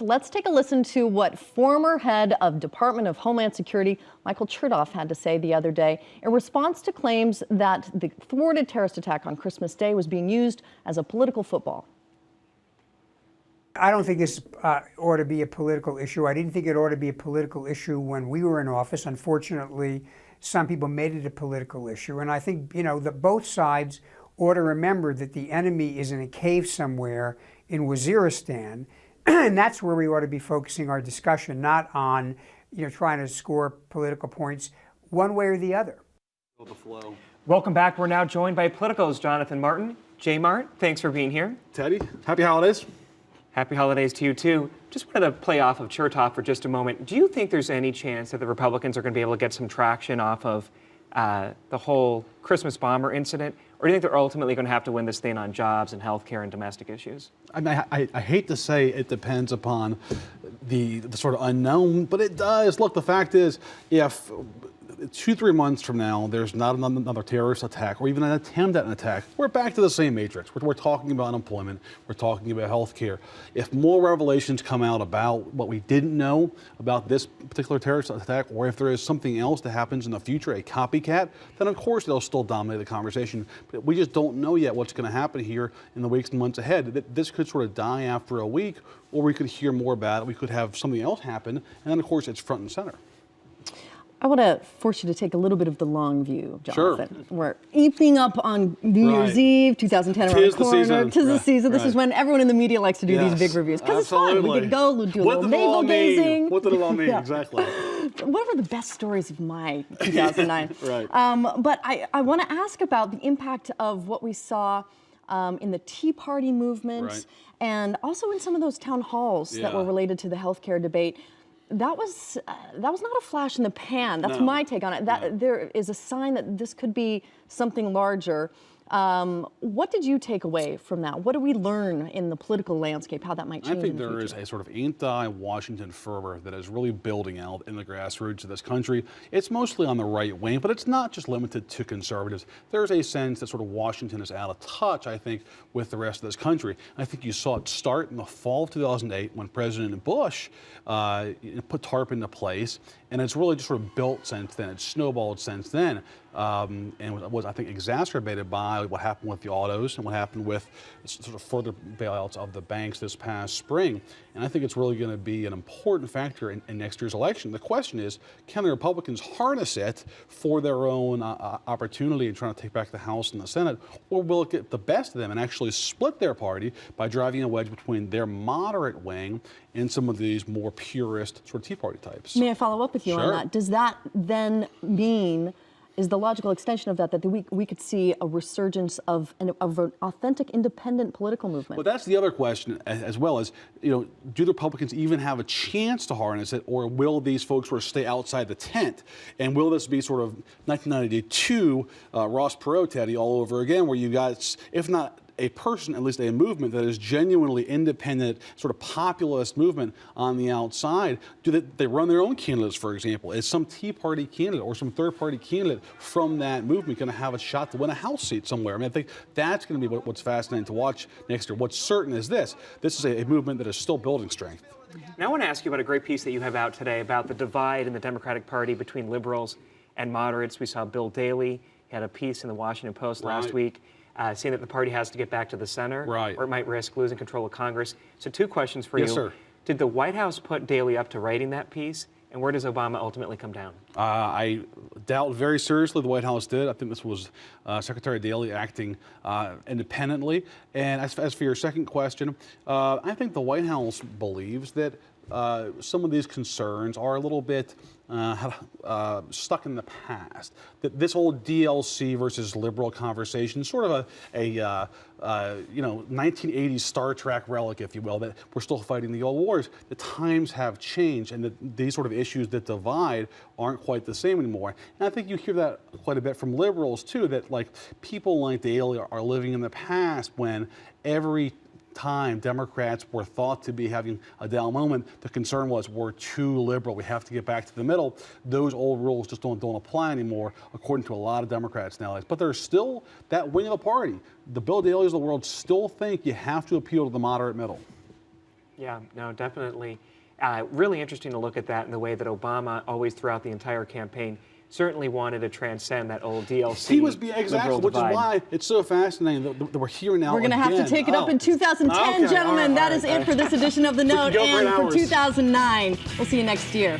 Let's take a listen to what former head of Department of Homeland Security Michael Chertoff had to say the other day in response to claims that the thwarted terrorist attack on Christmas Day was being used as a political football. I don't think this ought to be a political issue. I didn't think it ought to be a political issue when we were in office. Unfortunately, some people made it a political issue. And I think, that both sides ought to remember that the enemy is in a cave somewhere in Waziristan. And that's where we ought to be focusing our discussion, not on, trying to score political points one way or the other. Welcome back. We're now joined by Politico's Jonathan Martin. J. Mart, thanks for being here. Teddy, happy holidays. Happy holidays to you, too. Just wanted to play off of Chertoff for just a moment. Do you think there's any chance that the Republicans are going to be able to get some traction off of the whole Christmas bomber incident? Or do you think they're ultimately going to have to win this thing on jobs and health care and domestic issues? I hate to say it depends upon the sort of unknown, but it does. Look, the fact is, if 2-3 months from now, there's not another terrorist attack or even an attempt at an attack, we're back to the same matrix. We're talking about unemployment. We're talking about health care. If more revelations come out about what we didn't know about this particular terrorist attack, or if there is something else that happens in the future, a copycat, then of course they'll still dominate the conversation. But we just don't know yet what's going to happen here in the weeks and months ahead. This could sort of die after a week, or we could hear more about it. We could have something else happen, and then of course it's front and center. I want to force you to take a little bit of the long view, Jonathan. Sure. We're eeping up on New Year's Eve, 2010 around the corner. Tis the season. This is when everyone in the media likes to do these big reviews. Because it's fun. We could go, do a little navel gazing. What did it all mean? Exactly. What were the best stories of my 2009? Right. But I want to ask about the impact of what we saw in the Tea Party movement and also in some of those town halls that were related to the healthcare debate. That was not a flash in the pan. That's my take on it. There is a sign that this could be something larger. What did you take away from that? What do we learn in the political landscape, how that might change? I think there is a sort of anti-Washington fervor that is really building out in the grassroots of this country. It's mostly on the right wing, but it's not just limited to conservatives. There's a sense that sort of Washington is out of touch, I think, with the rest of this country. I think you saw it start in the fall of 2008 when President Bush put TARP into place, and it's really just sort of built since then. It's snowballed since then. And was, I think, exacerbated by what happened with the autos and what happened with sort of further bailouts of the banks this past spring. And I think it's really going to be an important factor in next year's election. The question is, can the Republicans harness it for their own opportunity in trying to take back the House and the Senate, or will it get the best of them and actually split their party by driving a wedge between their moderate wing and some of these more purist sort of Tea Party types? May I follow up with you on that? Does that then mean, is the logical extension of that we could see a resurgence of an authentic independent political movement? Well, that's the other question as well as, do the Republicans even have a chance to harness it, or will these folks sort of stay outside the tent? And will this be sort of 1992 Ross Perot, Teddy, all over again, where you got, if not a person, at least a movement that is genuinely independent, sort of populist movement on the outside? Do they run their own candidates, for example? Is some Tea Party candidate or some third-party candidate from that movement going to have a shot to win a House seat somewhere? I mean, I think that's going to be what's fascinating to watch next year. What's certain is this is a movement that is still building strength. Now I want to ask you about a great piece that you have out today about the divide in the Democratic Party between liberals and moderates. We saw Bill Daley. He had a piece in the Washington Post last week saying that the party has to get back to the center, or it might risk losing control of Congress. So 2 questions for you. Yes, sir. Did the White House put Daley up to writing that piece? And where does Obama ultimately come down? I doubt very seriously the White House did. I think this was Secretary Daley acting independently. And as for your second question, I think the White House believes that some of these concerns are a little bit stuck in the past. That this old DLC versus liberal conversation, sort of a 1980s Star Trek relic, if you will, that we're still fighting the old wars. The times have changed, and these sort of issues that divide aren't quite the same anymore. And I think you hear that quite a bit from liberals too, that like people like Daley are living in the past when every time Democrats were thought to be having a down moment, the concern was we're too liberal, we have to get back to the middle. Those old rules just don't apply anymore, according to a lot of Democrats nowadays. But there's still that wing of the party. The Bill Daleys of the world still think you have to appeal to the moderate middle. Yeah, no, definitely. Really interesting to look at that in the way that Obama always throughout the entire campaign certainly wanted to transcend that old DLC. He was exactly, which is why it's so fascinating that we're here now. We're going to have to take it up in 2010, okay, gentlemen. all right, that is it for this edition of The Note. go for an And for hours. 2009, we'll see you next year.